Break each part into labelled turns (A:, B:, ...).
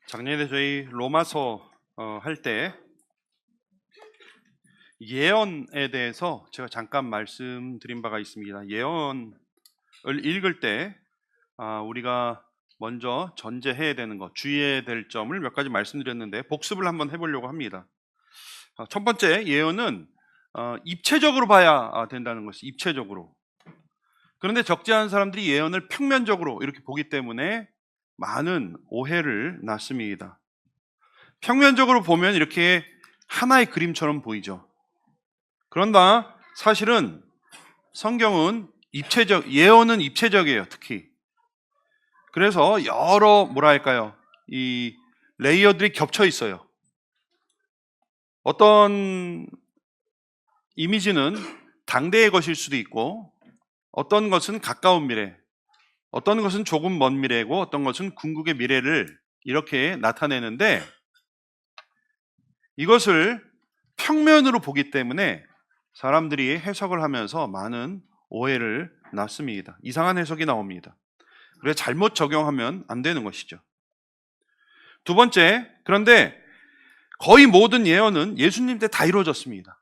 A: 작년에 저희 로마서 할 때 예언에 대해서 제가 잠깐 말씀드린 바가 있습니다. 예언을 읽을 때 우리가 먼저 전제해야 되는 것, 주의해야 될 점을 몇 가지 말씀드렸는데 복습을 한번 해보려고 합니다. 첫 번째, 예언은 입체적으로 봐야 된다는 것이 입체적으로. 그런데 적지 않은 사람들이 예언을 평면적으로 이렇게 보기 때문에 많은 오해를 낳습니다. 평면적으로 보면 이렇게 하나의 그림처럼 보이죠. 그러나 사실은 성경은 예언은 입체적이에요, 특히. 그래서 여러 이 레이어들이 겹쳐 있어요. 어떤 이미지는 당대의 것일 수도 있고, 어떤 것은 가까운 미래, 어떤 것은 조금 먼 미래고, 어떤 것은 궁극의 미래를 이렇게 나타내는데, 이것을 평면으로 보기 때문에 사람들이 해석을 하면서 많은 오해를 낳습니다. 이상한 해석이 나옵니다. 그래서 잘못 적용하면 안 되는 것이죠. 두 번째, 그런데 거의 모든 예언은 예수님 때 다 이루어졌습니다.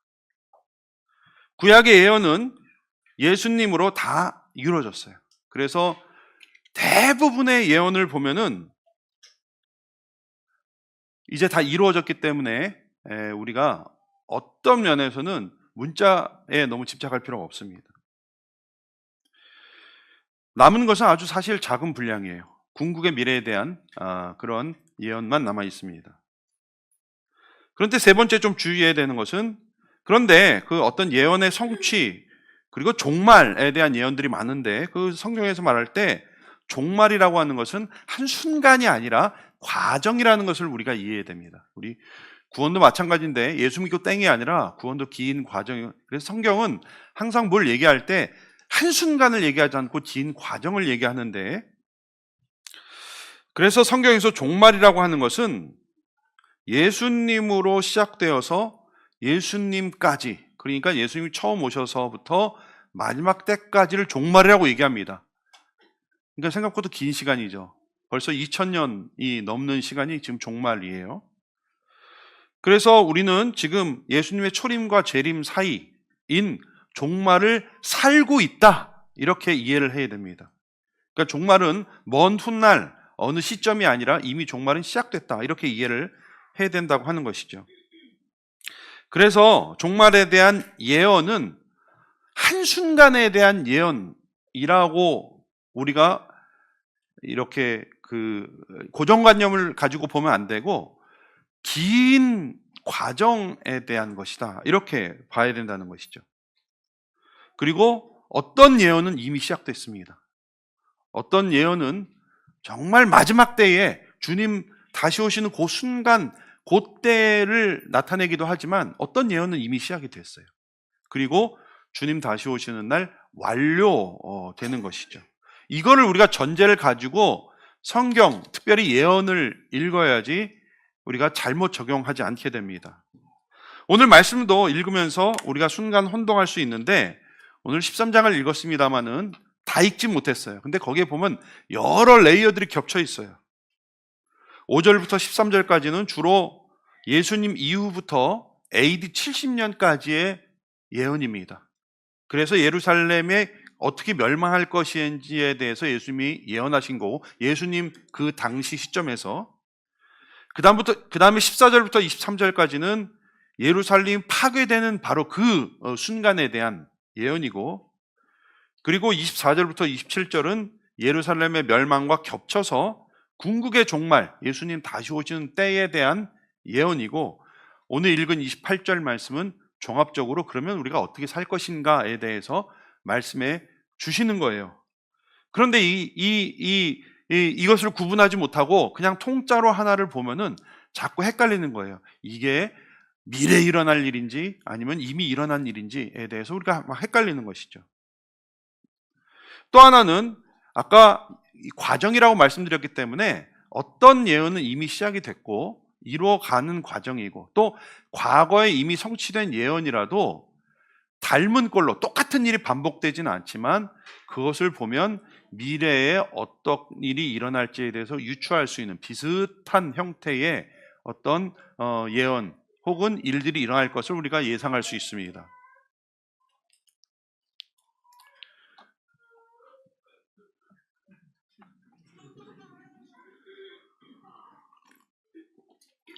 A: 구약의 예언은 예수님으로 다 이루어졌어요. 그래서 대부분의 예언을 보면은 이제 다 이루어졌기 때문에 우리가 어떤 면에서는 문자에 너무 집착할 필요가 없습니다. 남은 것은 아주 사실 작은 분량이에요. 궁극의 미래에 대한 그런 예언만 남아 있습니다. 그런데 세 번째 좀 주의해야 되는 것은, 그런데 그 어떤 예언의 성취 그리고 종말에 대한 예언들이 많은데, 그 성경에서 말할 때 종말이라고 하는 것은 한순간이 아니라 과정이라는 것을 우리가 이해해야 됩니다. 우리 구원도 마찬가지인데 예수 믿고 땡이 아니라 구원도 긴 과정이에요. 그래서 성경은 항상 뭘 얘기할 때 한순간을 얘기하지 않고 긴 과정을 얘기하는데, 그래서 성경에서 종말이라고 하는 것은 예수님으로 시작되어서 예수님까지, 그러니까 예수님이 처음 오셔서부터 마지막 때까지를 종말이라고 얘기합니다. 그러니까 생각보다 긴 시간이죠. 벌써 2000년이 넘는 시간이 지금 종말이에요. 그래서 우리는 지금 예수님의 초림과 재림 사이인 종말을 살고 있다, 이렇게 이해를 해야 됩니다. 그러니까 종말은 먼 훗날 어느 시점이 아니라 이미 종말은 시작됐다, 이렇게 이해를 해야 된다고 하는 것이죠. 그래서 종말에 대한 예언은 한순간에 대한 예언이라고 우리가 이렇게 고정관념을 가지고 보면 안 되고, 긴 과정에 대한 것이다, 이렇게 봐야 된다는 것이죠. 그리고 어떤 예언은 이미 시작됐습니다. 어떤 예언은 정말 마지막 때에 주님 다시 오시는 그 순간, 그때를 나타내기도 하지만 어떤 예언은 이미 시작이 됐어요. 그리고 주님 다시 오시는 날 완료되는 것이죠. 이거를 우리가 전제를 가지고 성경, 특별히 예언을 읽어야지 우리가 잘못 적용하지 않게 됩니다. 오늘 말씀도 읽으면서 우리가 순간 혼동할 수 있는데, 오늘 13장을 읽었습니다마는 다 읽지 못했어요. 근데 거기에 보면 여러 레이어들이 겹쳐 있어요. 5절부터 13절까지는 주로 예수님 이후부터 AD 70년까지의 예언입니다. 그래서 예루살렘에 어떻게 멸망할 것인지에 대해서 예수님이 예언하신 거고, 예수님 그 당시 시점에서, 그 다음에 14절부터 23절까지는 예루살렘 파괴되는 바로 그 순간에 대한 예언이고, 그리고 24절부터 27절은 예루살렘의 멸망과 겹쳐서 궁극의 종말, 예수님 다시 오시는 때에 대한 예언이고, 오늘 읽은 28절 말씀은 종합적으로 그러면 우리가 어떻게 살 것인가에 대해서 말씀해 주시는 거예요. 그런데 이것을 구분하지 못하고 그냥 통짜로 하나를 보면은 자꾸 헷갈리는 거예요. 이게 미래에 일어날 일인지 아니면 이미 일어난 일인지에 대해서 우리가 막 헷갈리는 것이죠. 또 하나는 아까 과정이라고 말씀드렸기 때문에 어떤 예언은 이미 시작이 됐고 이루어가는 과정이고, 또 과거에 이미 성취된 예언이라도 닮은 꼴로 똑같은 일이 반복되지는 않지만 그것을 보면 미래에 어떤 일이 일어날지에 대해서 유추할 수 있는 비슷한 형태의 어떤 예언 혹은 일들이 일어날 것을 우리가 예상할 수 있습니다.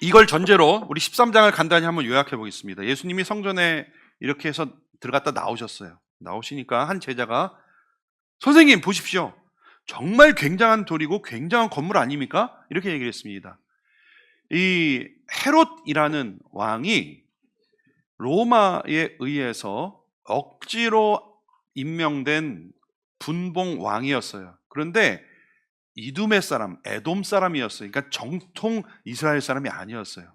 A: 이걸 전제로 우리 13장을 간단히 한번 요약해 보겠습니다. 예수님이 성전에 이렇게 해서 들어갔다 나오셨어요. 나오시니까 한 제자가 선생님 보십시오. 정말 굉장한 돌이고 굉장한 건물 아닙니까? 이렇게 얘기를 했습니다. 이 헤롯이라는 왕이 로마에 의해서 억지로 임명된 분봉 왕이었어요. 그런데 이두메 사람, 에돔 사람이었어요. 그러니까 정통 이스라엘 사람이 아니었어요.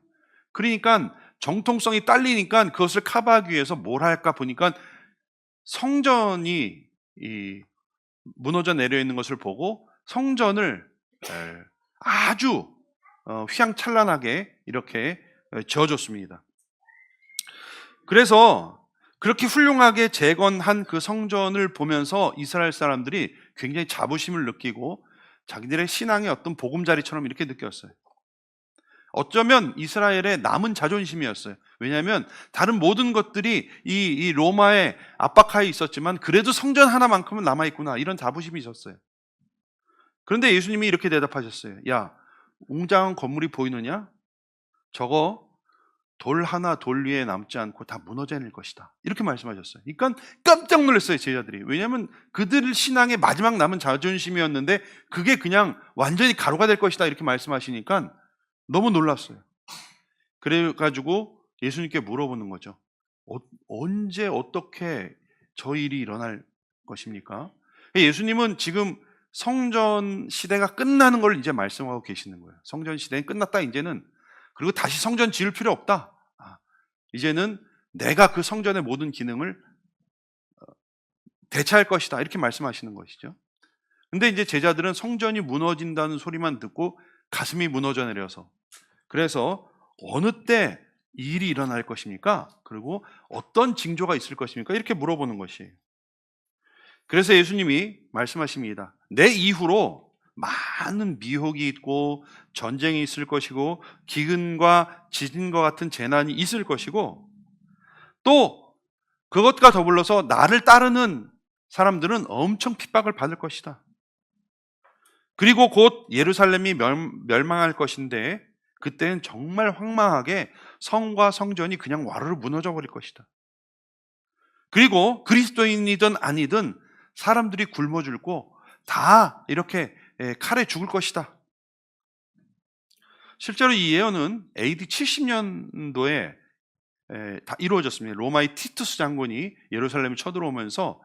A: 그러니까 정통성이 딸리니까 그것을 커버하기 위해서 뭘 할까 보니까 성전이 무너져 내려 있는 것을 보고 성전을 아주 휘황찬란하게 이렇게 지어줬습니다. 그래서 그렇게 훌륭하게 재건한 그 성전을 보면서 이스라엘 사람들이 굉장히 자부심을 느끼고 자기들의 신앙의 어떤 보금자리처럼 이렇게 느꼈어요. 어쩌면 이스라엘의 남은 자존심이었어요. 왜냐하면 다른 모든 것들이 이 로마의 압박하에 있었지만 그래도 성전 하나만큼은 남아있구나, 이런 자부심이 있었어요. 그런데 예수님이 이렇게 대답하셨어요. 야, 웅장한 건물이 보이느냐? 저거 돌 하나 돌 위에 남지 않고 다 무너져 내릴 것이다, 이렇게 말씀하셨어요. 그러니까 깜짝 놀랐어요, 제자들이. 왜냐하면 그들 신앙의 마지막 남은 자존심이었는데 그게 그냥 완전히 가루가 될 것이다, 이렇게 말씀하시니까 너무 놀랐어요. 그래가지고 예수님께 물어보는 거죠. 언제 어떻게 저 일이 일어날 것입니까? 예수님은 지금 성전 시대가 끝나는 걸 이제 말씀하고 계시는 거예요. 성전 시대는 끝났다, 이제는. 그리고 다시 성전 지을 필요 없다. 이제는 내가 그 성전의 모든 기능을 대체할 것이다, 이렇게 말씀하시는 것이죠. 근데 이제 제자들은 성전이 무너진다는 소리만 듣고 가슴이 무너져 내려서, 그래서 어느 때 이 일이 일어날 것입니까? 그리고 어떤 징조가 있을 것입니까? 이렇게 물어보는 것이에요. 그래서 예수님이 말씀하십니다. 내 이후로 많은 미혹이 있고 전쟁이 있을 것이고 기근과 지진과 같은 재난이 있을 것이고 또 그것과 더불어서 나를 따르는 사람들은 엄청 핍박을 받을 것이다. 그리고 곧 예루살렘이 멸망할 것인데 그때는 정말 황망하게 성과 성전이 그냥 와르르 무너져 버릴 것이다. 그리고 그리스도인이든 아니든 사람들이 굶어 죽고 다 이렇게 칼에 죽을 것이다. 실제로 이 예언은 AD 70년도에 다 이루어졌습니다. 로마의 티투스 장군이 예루살렘에 쳐들어오면서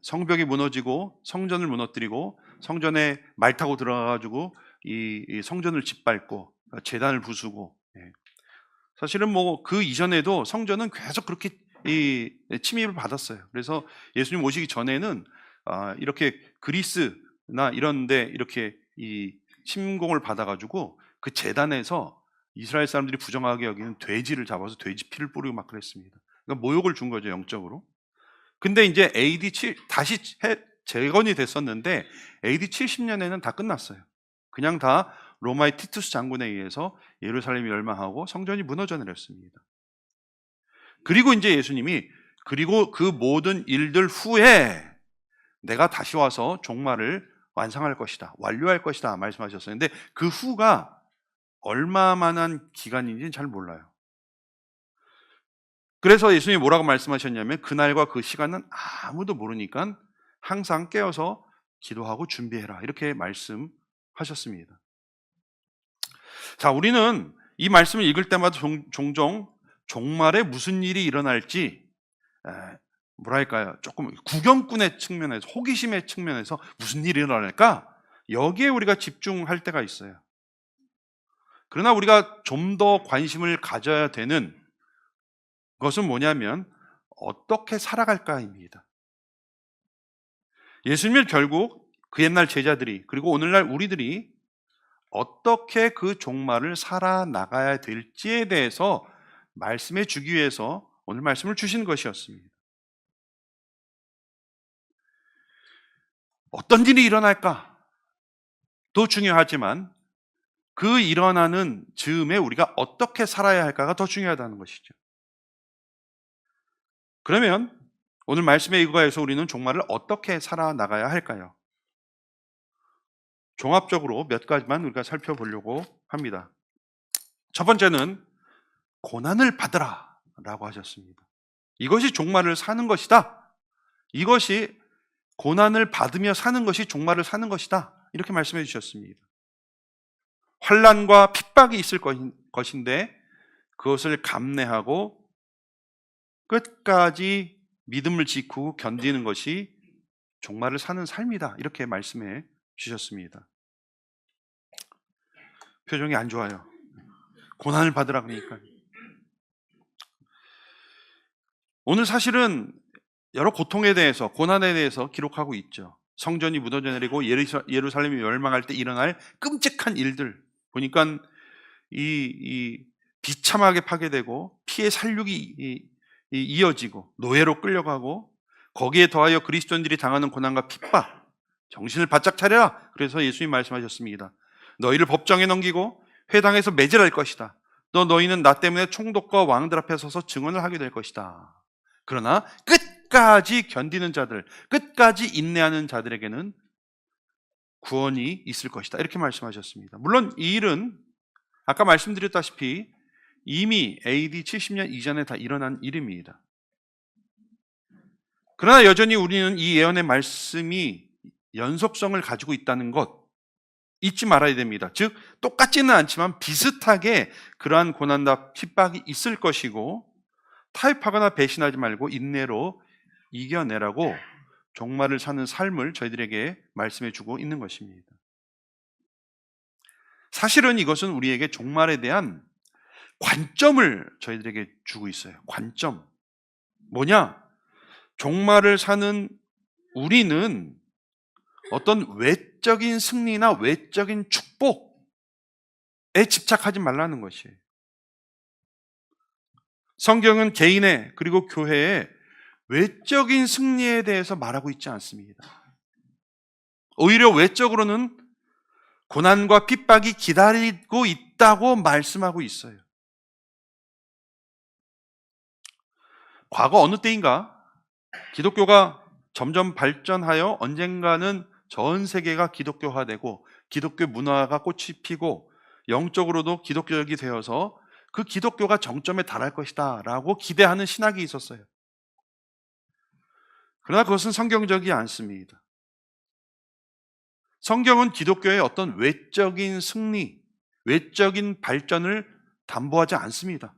A: 성벽이 무너지고 성전을 무너뜨리고 성전에 말 타고 들어가가지고 이 성전을 짓밟고 제단을 부수고, 사실은 뭐 그 이전에도 성전은 계속 그렇게 침입을 받았어요. 그래서 예수님 오시기 전에는 이렇게 그리스나 이런데 이렇게 이 침공을 받아가지고 그 제단에서 이스라엘 사람들이 부정하게 여기는 돼지를 잡아서 돼지 피를 뿌리고 막 그랬습니다. 그러니까 모욕을 준 거죠, 영적으로. 근데 이제 AD 7 다시 재건이 됐었는데 AD 70년에는 다 끝났어요. 그냥 다 로마의 티투스 장군에 의해서 예루살렘이 멸망하고 성전이 무너져 내렸습니다. 그리고 이제 예수님이 그리고 그 모든 일들 후에 내가 다시 와서 종말을 완성할 것이다, 완료할 것이다 말씀하셨어요. 근데 그 후가 얼마만한 기간인지는 잘 몰라요. 그래서 예수님이 뭐라고 말씀하셨냐면 그날과 그 시간은 아무도 모르니까 항상 깨어서 기도하고 준비해라, 이렇게 말씀하셨습니다. 자, 우리는 이 말씀을 읽을 때마다 종종 종말에 무슨 일이 일어날지 뭐랄까요, 조금 구경꾼의 측면에서, 호기심의 측면에서 무슨 일이 일어날까, 여기에 우리가 집중할 때가 있어요. 그러나 우리가 좀 더 관심을 가져야 되는 것은 뭐냐면 어떻게 살아갈까입니다. 예수님은 결국 그 옛날 제자들이 그리고 오늘날 우리들이 어떻게 그 종말을 살아나가야 될지에 대해서 말씀해 주기 위해서 오늘 말씀을 주신 것이었습니다. 어떤 일이 일어날까? 도 중요하지만 그 일어나는 즈음에 우리가 어떻게 살아야 할까가 더 중요하다는 것이죠. 그러면 오늘 말씀에 의거해서 우리는 종말을 어떻게 살아나가야 할까요? 종합적으로 몇 가지만 우리가 살펴보려고 합니다. 첫 번째는 고난을 받으라 라고 하셨습니다. 이것이 종말을 사는 것이다. 이것이 고난을 받으며 사는 것이 종말을 사는 것이다. 이렇게 말씀해 주셨습니다. 환난과 핍박이 있을 것인데 그것을 감내하고 끝까지 믿음을 지키고 견디는 것이 종말을 사는 삶이다. 이렇게 말씀해 주셨습니다. 표정이 안 좋아요. 고난을 받으라 그러니까. 오늘 사실은 여러 고통에 대해서, 고난에 대해서 기록하고 있죠. 성전이 무너져 내리고 예루살렘이 멸망할 때 일어날 끔찍한 일들 보니까 이 비참하게 파괴되고 피해 살육이 이어지고 노예로 끌려가고 거기에 더하여 그리스도인들이 당하는 고난과 핍박, 정신을 바짝 차려라. 그래서 예수님 말씀하셨습니다. 너희를 법정에 넘기고 회당에서 매질할 것이다. 너희는 나 때문에 총독과 왕들 앞에 서서 증언을 하게 될 것이다. 그러나 끝까지 견디는 자들, 끝까지 인내하는 자들에게는 구원이 있을 것이다. 이렇게 말씀하셨습니다. 물론 이 일은 아까 말씀드렸다시피 이미 AD 70년 이전에 다 일어난 일입니다. 그러나 여전히 우리는 이 예언의 말씀이 연속성을 가지고 있다는 것 잊지 말아야 됩니다. 즉 똑같지는 않지만 비슷하게 그러한 고난과 핍박이 있을 것이고 타협하거나 배신하지 말고 인내로 이겨내라고 종말을 사는 삶을 저희들에게 말씀해 주고 있는 것입니다. 사실은 이것은 우리에게 종말에 대한 관점을 저희들에게 주고 있어요. 관점. 뭐냐? 종말을 사는 우리는 어떤 외적인 승리나 외적인 축복에 집착하지 말라는 것이에요. 성경은 개인의 그리고 교회의 외적인 승리에 대해서 말하고 있지 않습니다. 오히려 외적으로는 고난과 핍박이 기다리고 있다고 말씀하고 있어요. 과거 어느 때인가 기독교가 점점 발전하여 언젠가는 전 세계가 기독교화되고 기독교 문화가 꽃이 피고 영적으로도 기독교적이 되어서 그 기독교가 정점에 달할 것이다 라고 기대하는 신학이 있었어요. 그러나 그것은 성경적이 않습니다. 성경은 기독교의 어떤 외적인 승리, 외적인 발전을 담보하지 않습니다.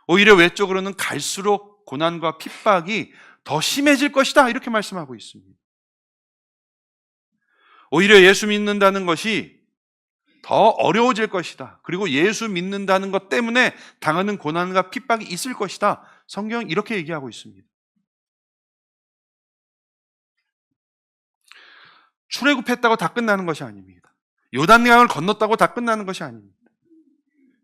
A: 오히려 외적으로는 갈수록 고난과 핍박이 더 심해질 것이다 이렇게 말씀하고 있습니다. 오히려 예수 믿는다는 것이 더 어려워질 것이다. 그리고 예수 믿는다는 것 때문에 당하는 고난과 핍박이 있을 것이다. 성경은 이렇게 얘기하고 있습니다. 출애굽했다고 다 끝나는 것이 아닙니다. 요단강을 건넜다고 다 끝나는 것이 아닙니다.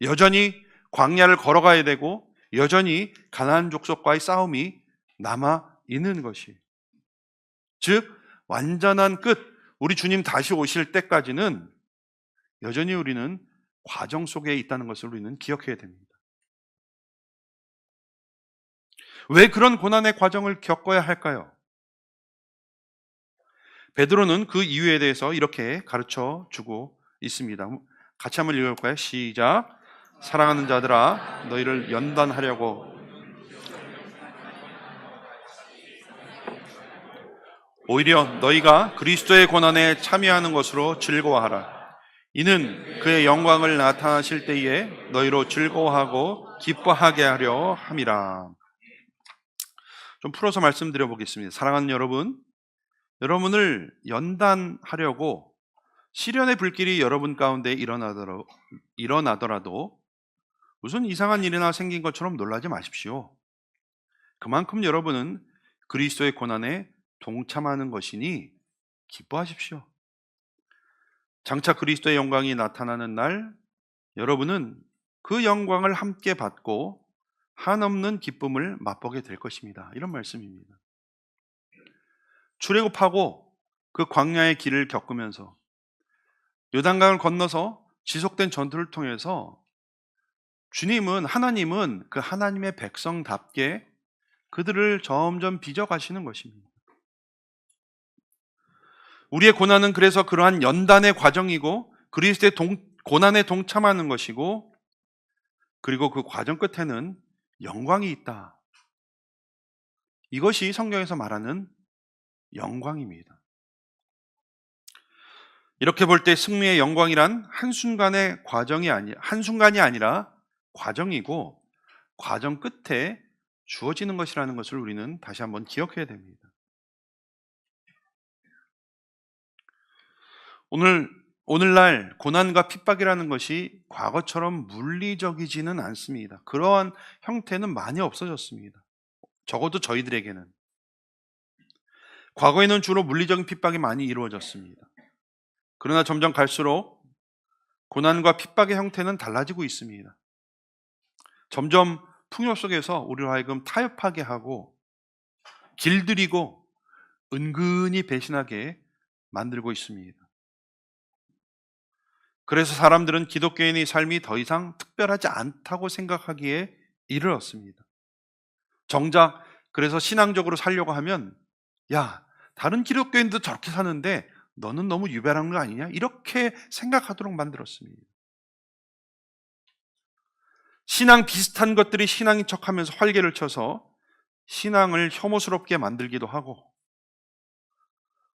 A: 여전히 광야를 걸어가야 되고 여전히 가나안 족속과의 싸움이 남아 있는 것이. 즉 완전한 끝, 우리 주님 다시 오실 때까지는 여전히 우리는 과정 속에 있다는 것을 우리는 기억해야 됩니다. 왜 그런 고난의 과정을 겪어야 할까요? 베드로는 그 이유에 대해서 이렇게 가르쳐 주고 있습니다. 같이 한번 읽어볼까요? 시작. 사랑하는 자들아, 너희를 연단하려고 오히려 너희가 그리스도의 고난에 참여하는 것으로 즐거워하라. 이는 그의 영광을 나타나실 때에 너희로 즐거워하고 기뻐하게 하려 함이라. 좀 풀어서 말씀드려 보겠습니다. 사랑하는 여러분, 여러분을 연단하려고 시련의 불길이 여러분 가운데 일어나더라도 무슨 이상한 일이나 생긴 것처럼 놀라지 마십시오. 그만큼 여러분은 그리스도의 고난에 동참하는 것이니 기뻐하십시오. 장차 그리스도의 영광이 나타나는 날 여러분은 그 영광을 함께 받고 한없는 기쁨을 맛보게 될 것입니다. 이런 말씀입니다. 출애굽하고 그 광야의 길을 겪으면서 요단강을 건너서 지속된 전투를 통해서 하나님은 그 하나님의 백성답게 그들을 점점 빚어가시는 것입니다. 우리의 고난은 그래서 그러한 연단의 과정이고 그리스도의 고난에 동참하는 것이고, 그리고 그 과정 끝에는 영광이 있다. 이것이 성경에서 말하는 영광입니다. 이렇게 볼 때 승리의 영광이란 한순간이 아니라 과정이고, 과정 끝에 주어지는 것이라는 것을 우리는 다시 한번 기억해야 됩니다. 오늘날 고난과 핍박이라는 것이 과거처럼 물리적이지는 않습니다. 그러한 형태는 많이 없어졌습니다. 적어도 저희들에게는. 과거에는 주로 물리적인 핍박이 많이 이루어졌습니다. 그러나 점점 갈수록 고난과 핍박의 형태는 달라지고 있습니다. 점점 풍요 속에서 우리로 하여금 타협하게 하고 길들이고 은근히 배신하게 만들고 있습니다. 그래서 사람들은 기독교인의 삶이 더 이상 특별하지 않다고 생각하기에 이르렀습니다. 정작 그래서 신앙적으로 살려고 하면, 야, 다른 기독교인도 저렇게 사는데 너는 너무 유별한 거 아니냐? 이렇게 생각하도록 만들었습니다. 신앙 비슷한 것들이 신앙인 척하면서 활개를 쳐서 신앙을 혐오스럽게 만들기도 하고,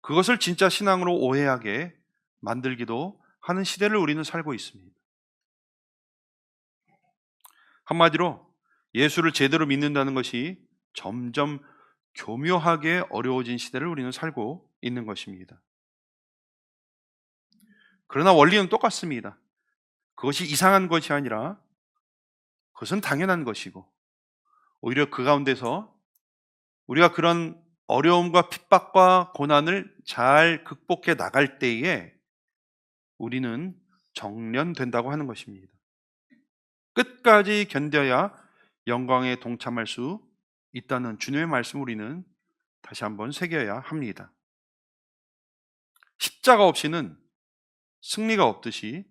A: 그것을 진짜 신앙으로 오해하게 만들기도 하는 시대를 우리는 살고 있습니다. 한마디로 예수를 제대로 믿는다는 것이 점점 교묘하게 어려워진 시대를 우리는 살고 있는 것입니다. 그러나 원리는 똑같습니다. 그것이 이상한 것이 아니라 그것은 당연한 것이고, 오히려 그 가운데서 우리가 그런 어려움과 핍박과 고난을 잘 극복해 나갈 때에 우리는 정련된다고 하는 것입니다. 끝까지 견뎌야 영광에 동참할 수 있다는 주님의 말씀을 우리는 다시 한번 새겨야 합니다. 십자가 없이는 승리가 없듯이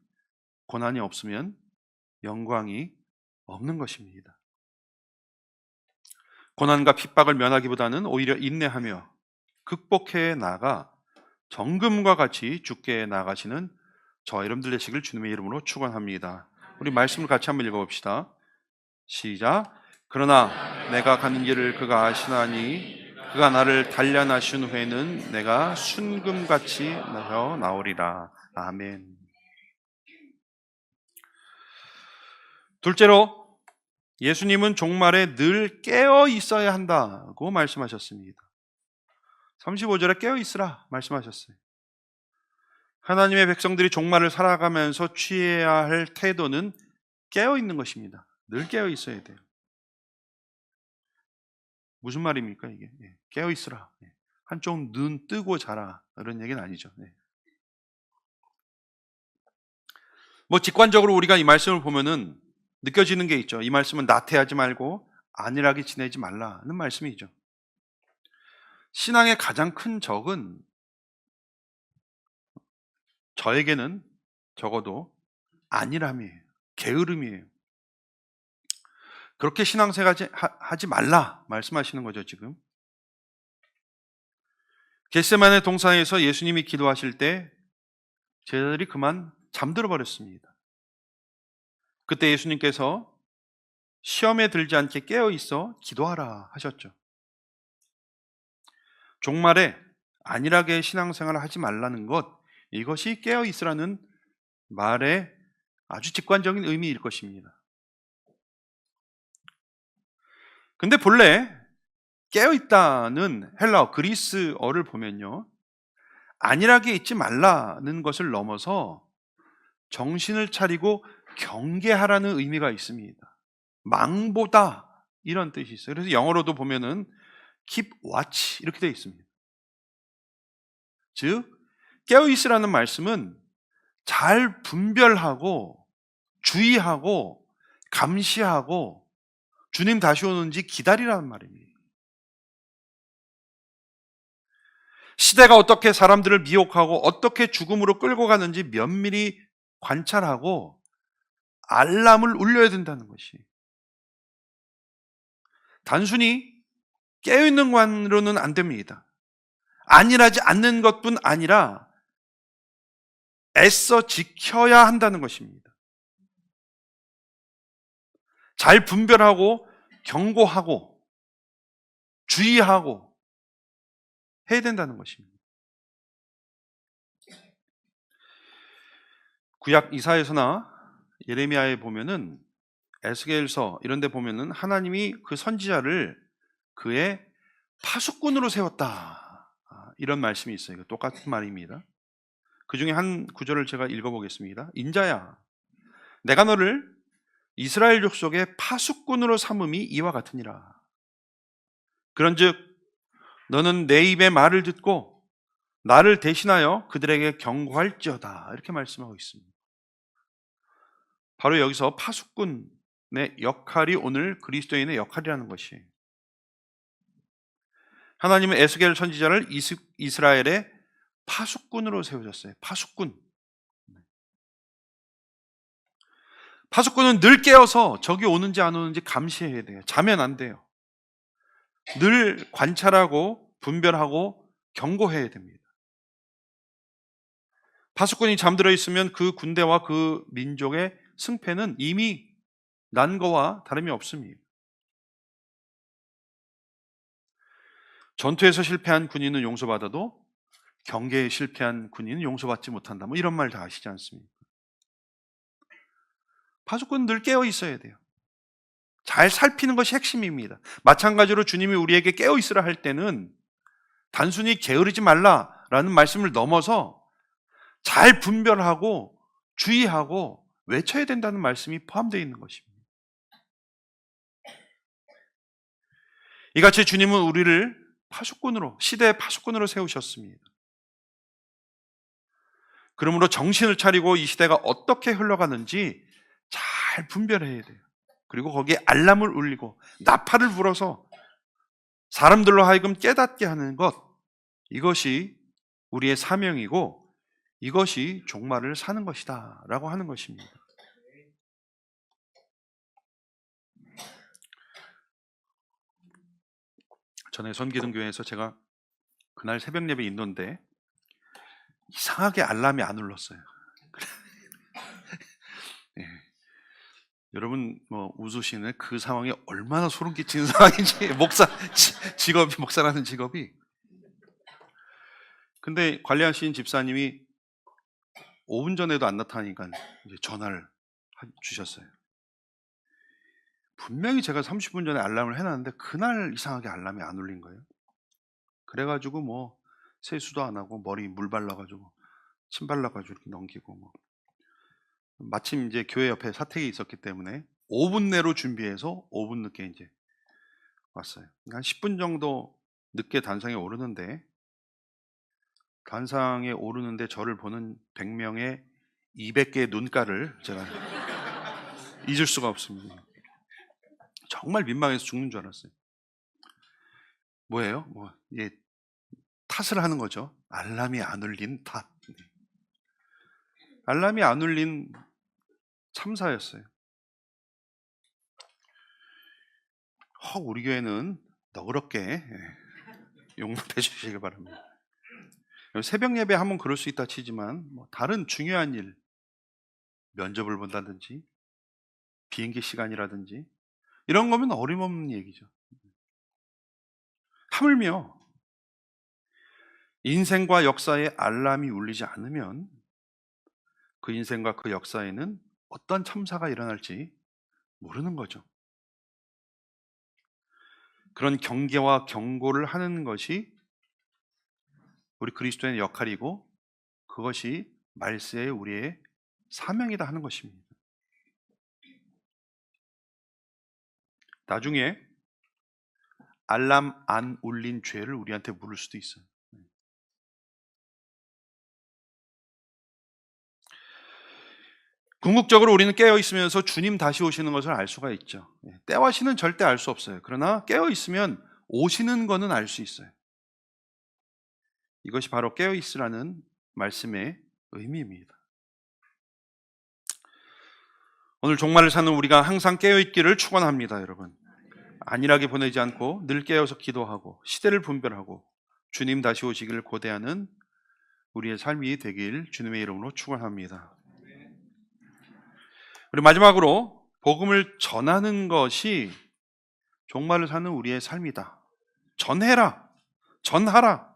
A: 고난이 없으면 영광이 없는 것입니다. 고난과 핍박을 면하기보다는 오히려 인내하며 극복해 나가 정금과 같이 주께 나가시는 저와 여러분들 되시길 주님의 이름으로 축원합니다. 우리 말씀을 같이 한번 읽어봅시다. 시작. 그러나 내가 가는 길을 그가 아시나니 그가 나를 단련하신 후에는 내가 순금같이 나오리라. 아멘. 둘째로, 예수님은 종말에 늘 깨어 있어야 한다고 말씀하셨습니다. 35절에 깨어 있으라 말씀하셨어요. 하나님의 백성들이 종말을 살아가면서 취해야 할 태도는 깨어 있는 것입니다. 늘 깨어 있어야 돼요. 무슨 말입니까 이게? 깨어 있으라. 한쪽 눈 뜨고 자라, 이런 얘기는 아니죠. 뭐 직관적으로 우리가 이 말씀을 보면은 느껴지는 게 있죠. 이 말씀은 나태하지 말고 안일하게 지내지 말라는 말씀이죠. 신앙의 가장 큰 적은 저에게는 적어도 안일함이에요. 게으름이에요. 그렇게 신앙생활 하지 말라 말씀하시는 거죠, 지금. 겟세마네 동산에서 예수님이 기도하실 때 제자들이 그만 잠들어 버렸습니다. 그때 예수님께서 시험에 들지 않게 깨어 있어 기도하라 하셨죠. 종말에 안일하게 신앙생활을 하지 말라는 것, 이것이 깨어 있으라는 말의 아주 직관적인 의미일 것입니다. 근데 본래 깨어있다는 헬라어 그리스어를 보면요, 안일하게 있지 말라는 것을 넘어서 정신을 차리고 경계하라는 의미가 있습니다. 망보다, 이런 뜻이 있어요. 그래서 영어로도 보면은 keep watch 이렇게 되어 있습니다. 즉 깨어있으라는 말씀은 잘 분별하고 주의하고 감시하고 주님 다시 오는지 기다리라는 말입니다. 시대가 어떻게 사람들을 미혹하고 어떻게 죽음으로 끌고 가는지 면밀히 관찰하고 알람을 울려야 된다는 것이. 단순히 깨어있는 것만으로는 안 됩니다. 안일하지 않는 것뿐 아니라 애써 지켜야 한다는 것입니다. 잘 분별하고 경고하고 주의하고 해야 된다는 것입니다. 구약 이사야서나 예레미야에 보면은, 에스겔서 이런 데 보면은 하나님이 그 선지자를 그의 파수꾼으로 세웠다, 이런 말씀이 있어요. 똑같은 말입니다. 그 중에 한 구절을 제가 읽어보겠습니다. 인자야, 내가 너를 이스라엘 족속의 파수꾼으로 삼음이 이와 같으니라. 그런즉 너는 내 입의 말을 듣고 나를 대신하여 그들에게 경고할지어다, 이렇게 말씀하고 있습니다. 바로 여기서 파수꾼의 역할이 오늘 그리스도인의 역할이라는 것이, 하나님은 에스겔 선지자를 이스라엘의 파수꾼으로 세우셨어요. 파수꾼. 파수꾼은 늘 깨어서 적이 오는지 안 오는지 감시해야 돼요. 자면 안 돼요. 늘 관찰하고 분별하고 경고해야 됩니다. 파수꾼이 잠들어 있으면 그 군대와 그 민족의 승패는 이미 난 거와 다름이 없습니다. 전투에서 실패한 군인은 용서받아도 경계에 실패한 군인은 용서받지 못한다, 뭐 이런 말 다 아시지 않습니까? 파수꾼은 늘 깨어 있어야 돼요. 잘 살피는 것이 핵심입니다. 마찬가지로 주님이 우리에게 깨어 있으라 할 때는 단순히 게으르지 말라라는 말씀을 넘어서 잘 분별하고 주의하고 외쳐야 된다는 말씀이 포함되어 있는 것입니다. 이같이 주님은 우리를 파수꾼으로, 시대의 파수꾼으로 세우셨습니다. 그러므로 정신을 차리고 이 시대가 어떻게 흘러가는지 잘 분별해야 돼요. 그리고 거기에 알람을 울리고 나팔을 불어서 사람들로 하여금 깨닫게 하는 것, 이것이 우리의 사명이고 이것이 종말을 사는 것이다 라고 하는 것입니다. 전에 선기둥교회에서 제가 그날 새벽 예배 있는데 이상하게 알람이 안 울렸어요. 네. 여러분 뭐 웃으시는 그 상황이 얼마나 소름 끼치는 상황인지, 목사라는 직업이. 근데 관리하신 집사님이 5분 전에도 안 나타나니까 이제 전화를 주셨어요. 분명히 제가 30분 전에 알람을 해놨는데 그날 이상하게 알람이 안 울린 거예요. 그래가지고 뭐 세수도 안 하고 머리 물 발라가지고 침 발라가지고 이렇게 넘기고, 뭐 마침 이제 교회 옆에 사택이 있었기 때문에 5분 내로 준비해서 5분 늦게 이제 왔어요. 한 10분 정도 늦게 단상에 오르는데, 단상에 오르는데 저를 보는 100명의 200개의 눈가를 제가 잊을 수가 없습니다. 정말 민망해서 죽는 줄 알았어요. 뭐예요? 예, 탓을 하는 거죠. 알람이 안 울린 탓. 알람이 안 울린 참사였어요. 우리 교회는 너그럽게 용납해 주시길 바랍니다. 새벽 예배 하면 그럴 수 있다 치지만, 뭐 다른 중요한 일, 면접을 본다든지 비행기 시간이라든지 이런 거면 어림없는 얘기죠. 하물며 인생과 역사에 알람이 울리지 않으면 그 인생과 그 역사에는 어떤 참사가 일어날지 모르는 거죠. 그런 경계와 경고를 하는 것이 우리 그리스도인의 역할이고 그것이 말세의 우리의 사명이다 하는 것입니다. 나중에 알람 안 울린 죄를 우리한테 물을 수도 있어요. 궁극적으로 우리는 깨어 있으면서 주님 다시 오시는 것을 알 수가 있죠. 때와 시는 절대 알 수 없어요. 그러나 깨어 있으면 오시는 거는 알 수 있어요. 이것이 바로 깨어 있으라는 말씀의 의미입니다. 오늘 종말을 사는 우리가 항상 깨어 있기를 축원합니다, 여러분. 안일하게 보내지 않고 늘 깨어서 기도하고 시대를 분별하고 주님 다시 오시기를 고대하는 우리의 삶이 되길 주님의 이름으로 축원합니다. 그리고 마지막으로 복음을 전하는 것이 종말을 사는 우리의 삶이다. 전해라, 전하라.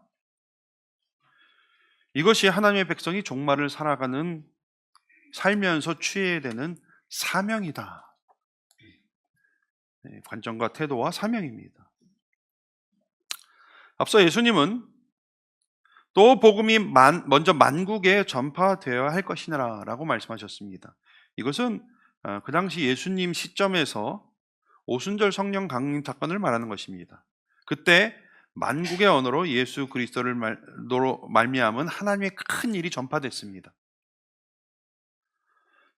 A: 이것이 하나님의 백성이 종말을 살면서 취해야 되는 사명이다. 관점과 태도와 사명입니다. 앞서 예수님은 또 복음이 먼저 만국에 전파되어야 할 것이라 라고 말씀하셨습니다. 이것은 그 당시 예수님 시점에서 오순절 성령 강림 사건을 말하는 것입니다. 그때 만국의 언어로 예수 그리스도를 말미암은 하나님의 큰 일이 전파됐습니다.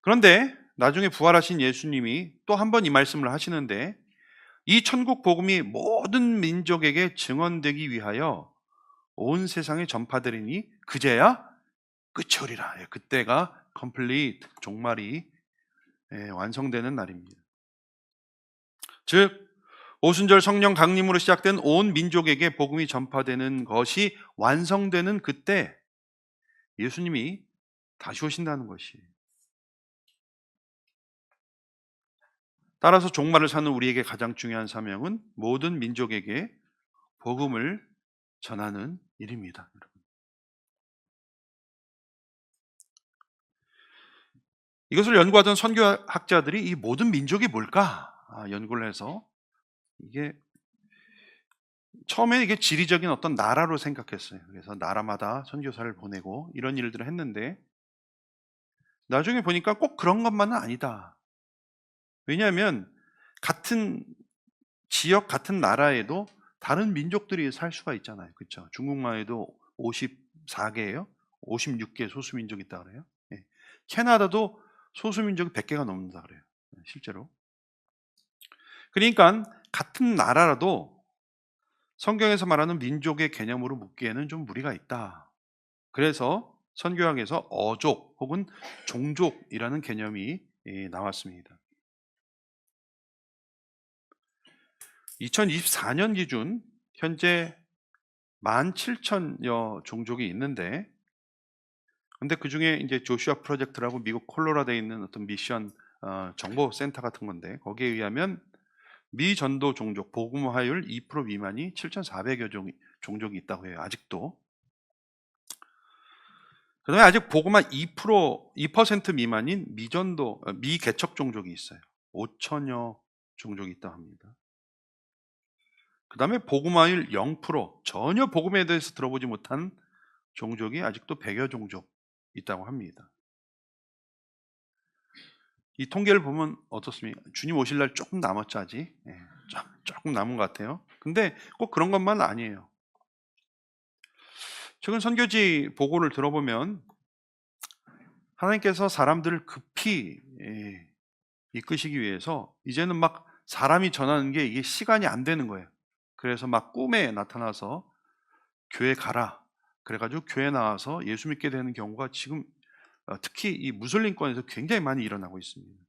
A: 그런데 나중에 부활하신 예수님이 또 한 번 이 말씀을 하시는데, 이 천국 복음이 모든 민족에게 증언되기 위하여 온 세상에 전파되리니 그제야 끝이 오리라. 그때가 complete, 종말이 완성되는 날입니다. 즉 오순절 성령 강림으로 시작된 온 민족에게 복음이 전파되는 것이 완성되는 그때 예수님이 다시 오신다는 것이에요. 따라서 종말을 사는 우리에게 가장 중요한 사명은 모든 민족에게 복음을 전하는 일입니다. 이것을 연구하던 선교학자들이 이 모든 민족이 뭘까 연구를 해서 이게 처음에 이게 지리적인 어떤 나라로 생각했어요. 그래서 나라마다 선교사를 보내고 이런 일들을 했는데 나중에 보니까 꼭 그런 것만은 아니다. 왜냐하면 같은 지역, 같은 나라에도 다른 민족들이 살 수가 있잖아요. 그렇죠? 중국만에도 54개예요. 56개 소수민족이 있다 그래요. 캐나다도 소수민족이 100개가 넘는다 그래요. 실제로. 그러니까 같은 나라라도 성경에서 말하는 민족의 개념으로 묻기에는 좀 무리가 있다. 그래서 선교학에서 어족 혹은 종족이라는 개념이 나왔습니다. 2024년 기준 현재 17,000여 종족이 있는데, 근데 그 중에 이제 조슈아 프로젝트라고 미국 콜로라도에 있는 어떤 미션 정보 센터 같은 건데, 거기에 의하면 미전도 종족 복음화율 2% 미만이 7,400여 종족이 있다고 해요. 아직도. 그다음에 아직 복음화 2% 미만인 미개척 종족이 있어요. 5천여 종족이 있다고 합니다. 그 다음에 복음화율 0%, 전혀 복음에 대해서 들어보지 못한 종족이 아직도 100여 종족 있다고 합니다. 이 통계를 보면 어떻습니까? 주님 오실 날 조금 남았죠, 아직. 조금 남은 것 같아요. 근데 꼭 그런 것만 아니에요. 최근 선교지 보고를 들어보면 하나님께서 사람들을 급히 이끄시기 위해서 이제는 막 사람이 전하는 게 이게 시간이 안 되는 거예요. 그래서 막 꿈에 나타나서 교회 가라. 그래가지고 교회 나와서 예수 믿게 되는 경우가 지금 특히 이 무슬림권에서 굉장히 많이 일어나고 있습니다.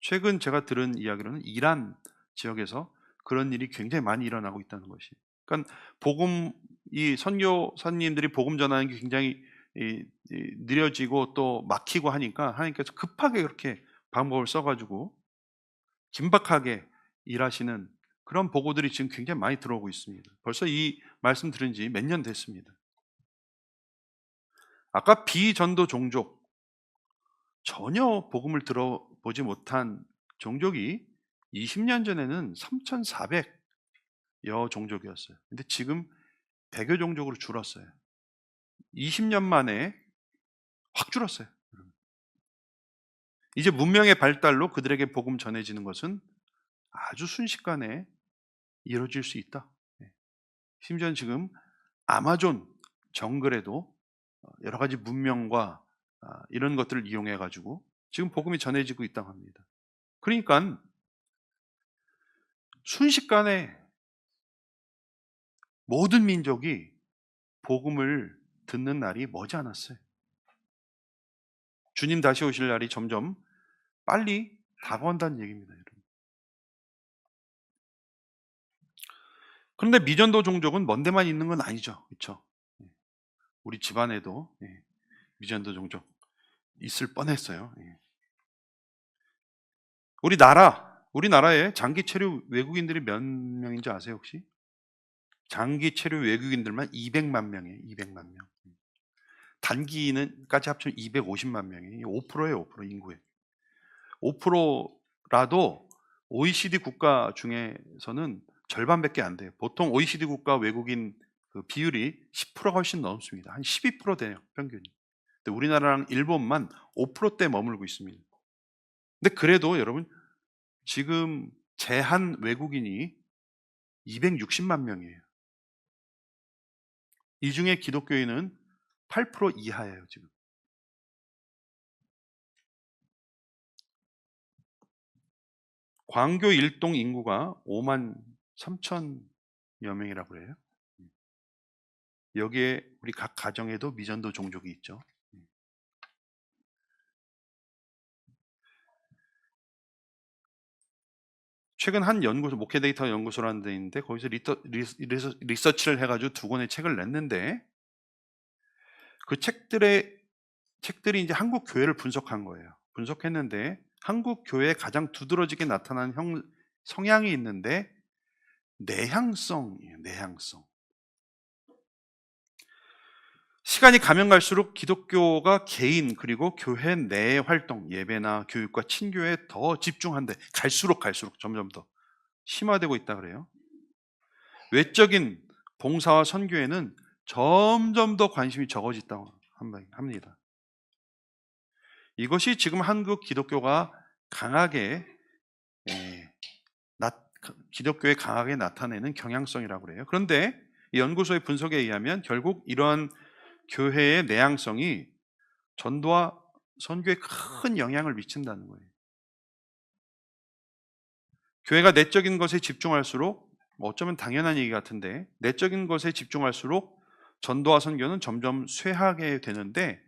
A: 최근 제가 들은 이야기로는 이란 지역에서 그런 일이 굉장히 많이 일어나고 있다는 것이. 그러니까 이 선교사님들이 복음 전하는 게 굉장히 느려지고 또 막히고 하니까 하나님께서 급하게 그렇게 방법을 써가지고 긴박하게 일하시는 그런 보고들이 지금 굉장히 많이 들어오고 있습니다. 벌써 이 말씀 들은 지 몇 년 됐습니다. 아까 비전도 종족, 전혀 복음을 들어보지 못한 종족이 20년 전에는 3,400여 종족이었어요. 근데 지금 100여 종족으로 줄었어요. 20년 만에 확 줄었어요. 이제 문명의 발달로 그들에게 복음 전해지는 것은 아주 순식간에 이루어질 수 있다. 심지어 지금 아마존 정글에도 여러 가지 문명과 이런 것들을 이용해 가지고 지금 복음이 전해지고 있다고 합니다. 그러니까 순식간에 모든 민족이 복음을 듣는 날이 머지 않았어요. 주님 다시 오실 날이 점점 빨리 다가온다는 얘기입니다, 여러분. 그런데 미전도 종족은 먼 데만 있는 건 아니죠. 그렇죠? 우리 집안에도 미전도 종족 있을 뻔했어요. 우리나라에 장기 체류 외국인들이 몇 명인지 아세요, 혹시? 장기 체류 외국인들만 200만 명이에요. 200만 명. 단기는까지 합치면 250만 명이에요. 5%예요, 5% 인구의. 5%라도 OECD 국가 중에서는 절반밖에 안 돼요. 보통 OECD 국가 외국인 그 비율이 10%가 훨씬 넘습니다. 한 12% 돼요, 평균이. 근데 우리나라랑 일본만 5%대 머물고 있습니다. 근데 그래도 여러분 지금 제한 외국인이 260만 명이에요. 이 중에 기독교인은 8% 이하예요, 지금. 광교 일동 인구가 5만 3천여 명이라고 그래요. 여기에 우리 각 가정에도 미전도 종족이 있죠. 최근 한 연구소, 목회 데이터 연구소라는 데 있는데 거기서 리서치를 해가지고 2권의 책을 냈는데 그 책들이 이제 한국 교회를 분석한 거예요. 분석했는데 한국 교회에 가장 두드러지게 나타난 성향이 있는데 내향성이에요. 내향성. 시간이 가면 갈수록 기독교가 개인 그리고 교회 내 활동, 예배나 교육과 친교에 더 집중한데 갈수록 점점 더 심화되고 있다 그래요. 외적인 봉사와 선교에는 점점 더 관심이 적어졌다고 합니다. 이것이 지금 한국 기독교가 기독교에 강하게 나타내는 경향성이라고 그래요. 그런데 이 연구소의 분석에 의하면 결국 이러한 교회의 내향성이 전도와 선교에 큰 영향을 미친다는 거예요. 교회가 내적인 것에 집중할수록 어쩌면 당연한 얘기 같은데 내적인 것에 집중할수록 전도와 선교는 점점 쇠하게 되는데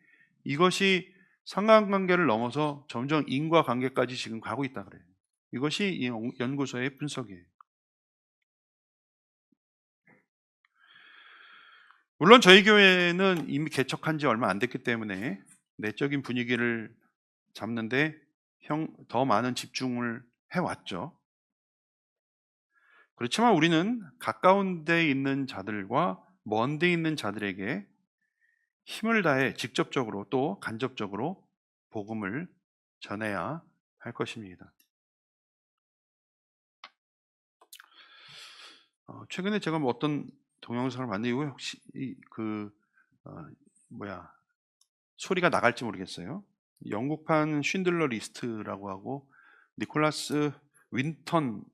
A: 이것이 상관관계를 넘어서 점점 인과관계까지 지금 가고 있다 그래요. 이것이 이 연구소의 분석이에요. 물론 저희 교회는 이미 개척한 지 얼마 안 됐기 때문에 내적인 분위기를 잡는데 더 많은 집중을 해왔죠. 그렇지만 우리는 가까운 데 있는 자들과 먼 데 있는 자들에게 힘을 다해 직접적으로 또 간접적으로 복음을 전해야 할 것입니다. 최근에 제가 어떤 동영상을 만들고 혹시 소리가 나갈지 모르겠어요. 영국판 쉰들러 리스트라고 하고 니콜라스 윈턴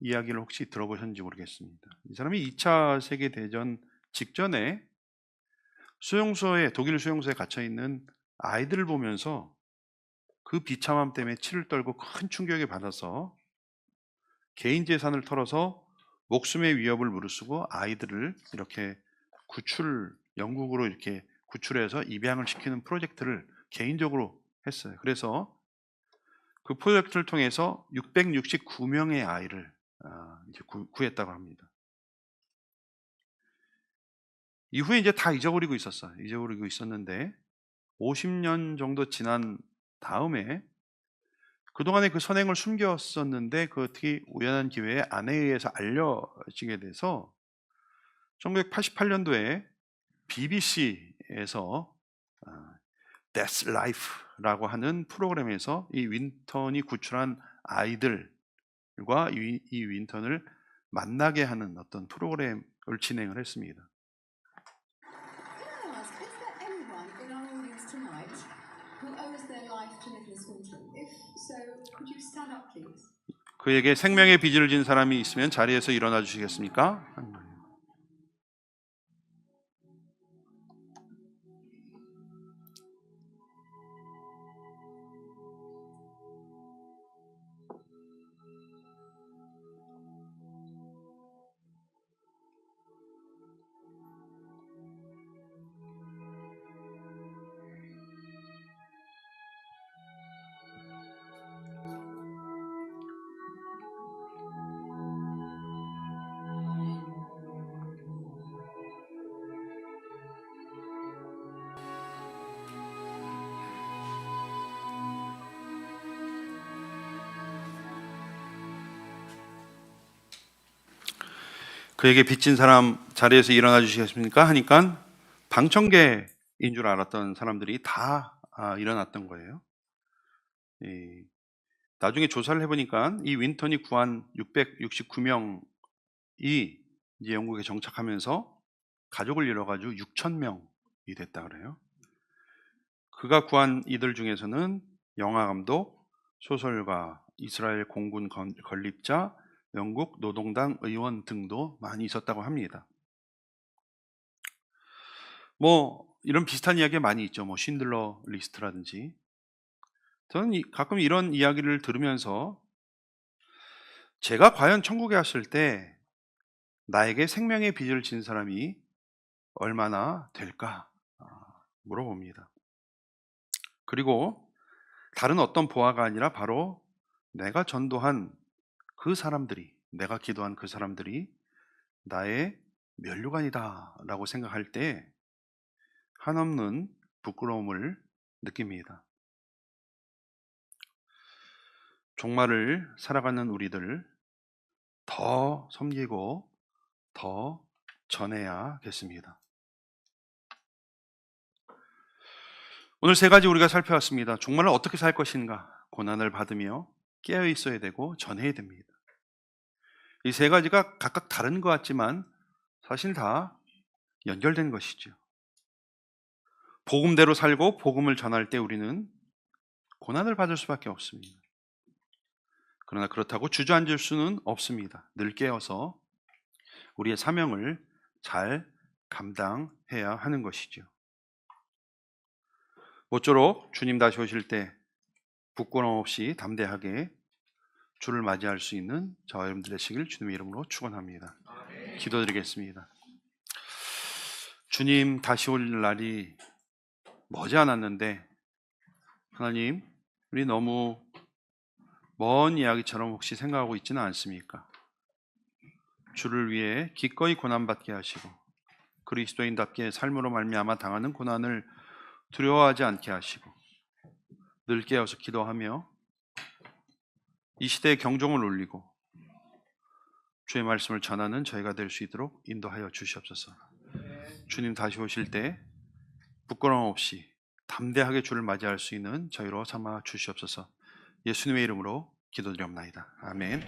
A: 이야기를 혹시 들어보셨는지 모르겠습니다. 이 사람이 2차 세계대전 직전에 독일 수용소에 갇혀 있는 아이들을 보면서 그 비참함 때문에 치를 떨고 큰 충격에 받아서 개인 재산을 털어서 목숨의 위협을 무릅쓰고 아이들을 이렇게 영국으로 이렇게 구출해서 입양을 시키는 프로젝트를 개인적으로 했어요. 그래서 그 프로젝트를 통해서 669명의 아이를 이제 구했다고 합니다. 이후에 이제 다 잊어버리고 있었는데 50년 정도 지난 다음에 그동안에 그 선행을 숨겼었는데 그 어떻게 우연한 기회에 아내에 의해서 알려지게 돼서 1988년도에 BBC에서 That's Life라고 하는 프로그램에서 이 윈턴이 구출한 아이들과 이 윈턴을 만나게 하는 어떤 프로그램을 진행을 했습니다. 그에게 생명의 빚을 진 사람이 있으면 자리에서 일어나 주시겠습니까? 그에게 빚진 사람 자리에서 일어나 주시겠습니까? 하니까 방청객인 줄 알았던 사람들이 다 일어났던 거예요. 나중에 조사를 해보니까 이 윈턴이 구한 669명이 이제 영국에 정착하면서 가족을 이뤄가지고 6,000명이 됐다 그래요. 그가 구한 이들 중에서는 영화 감독, 소설가, 이스라엘 공군 건립자, 영국 노동당 의원 등도 많이 있었다고 합니다. 뭐 이런 비슷한 이야기가 많이 있죠. 뭐 쉰들러 리스트라든지. 저는 가끔 이런 이야기를 들으면서 제가 과연 천국에 갔을 때 나에게 생명의 빚을 진 사람이 얼마나 될까 물어봅니다. 그리고 다른 어떤 보아가 아니라 바로 내가 전도한 그 사람들이, 내가 기도한 그 사람들이 나의 면류관이다라고 생각할 때 한없는 부끄러움을 느낍니다. 종말을 살아가는 우리들 더 섬기고 더 전해야겠습니다. 오늘 세 가지 우리가 살펴봤습니다. 종말을 어떻게 살 것인가? 고난을 받으며 깨어 있어야 되고 전해야 됩니다. 이 세 가지가 각각 다른 것 같지만 사실 다 연결된 것이죠. 복음대로 살고 복음을 전할 때 우리는 고난을 받을 수밖에 없습니다. 그러나 그렇다고 주저앉을 수는 없습니다. 늘 깨어서 우리의 사명을 잘 감당해야 하는 것이죠. 모쪼록 주님 다시 오실 때 부끄러움 없이 담대하게 주를 맞이할 수 있는 저와 여러분들 되시길 주님의 이름으로 축원합니다. 기도드리겠습니다. 주님 다시 올 날이 머지 않았는데 하나님, 우리 너무 먼 이야기처럼 혹시 생각하고 있지는 않습니까? 주를 위해 기꺼이 고난받게 하시고 그리스도인답게 삶으로 말미암아 당하는 고난을 두려워하지 않게 하시고 늘 깨어서 기도하며 이 시대의 경종을 울리고 주의 말씀을 전하는 저희가 될 수 있도록 인도하여 주시옵소서. 주님 다시 오실 때 부끄러움 없이 담대하게 주를 맞이할 수 있는 저희로 삼아 주시옵소서. 예수님의 이름으로 기도드리옵나이다. 아멘.